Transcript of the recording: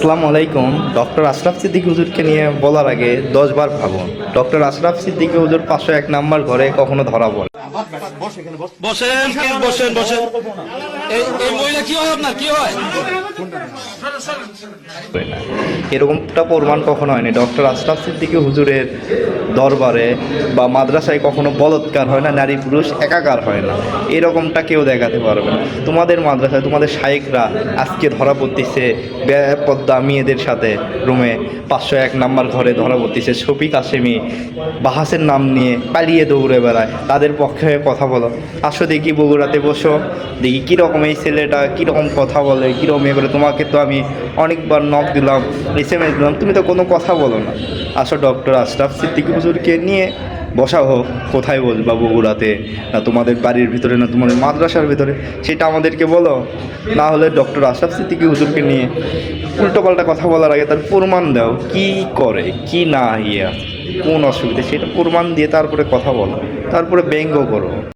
আসসালামু আলাইকুম। ডক্টর আশরাফ সিদ্দিকী হুজুরকে নিয়ে বলার আগে 10 বার ভাবুন। ডক্টর আশরাফ সিদ্দিকী হুজুর 501 নাম্বার ঘরে কখনো ধরা পড়ে বসেন বসেন বসেন। এই মহিলা কি হয়, আপনার কি হয়? না। এরকমটা প্রমাণ কখনো হয়নি। ডক্টর আশরাফ সিদ্দিকী হুজুরের দরবারে বা মাদ্রাসায় কখনো বলৎকার হয় না, নারী পুরুষ একাকার হয় না, এরকমটা কেউ দেখাতে পারবে না। তোমাদের মাদ্রাসায় তোমাদের শায়েখরা আজকে ধরা পড়তেছে বেপর্দা মেয়েদের সাথে রুমে 501 নাম্বার ঘরে ধরা পড়তেছে। শফিক হাশেমি বাহাসের নাম নিয়ে পালিয়ে দৌড়ে বেড়ায়। তাদের পক্ষে কথা বলো, আসো দেখি বগুড়াতে বসো, দেখি কীরকম এই ছেলেটা কীরকম কথা বলে, কীরকম এ করে। তোমাকে তো আমি অনেকবার নক দিলাম, SMS দিলাম, তুমি তো কোনো কথা বলো না। আসো ডক্টর আশরাফ সিদ্দিকী হুজুরকে নিয়ে বসা হোক। কোথায় বসবা, বগুড়াতে না তোমাদের বাড়ির ভিতরে না তোমাদের মাদ্রাসার ভিতরে, সেটা আমাদেরকে বলো। না হলে ডক্টর আশরাফ সিদ্দিকী হুজুরকে নিয়ে উল্টোপাল্টা কথা বলার আগে তার প্রমাণ দাও, কি করে কি না, কোন অসুবিধা সেটা প্রমাণ দিয়ে তারপরে কথা বলো, তারপরে ব্যঙ্গ করো।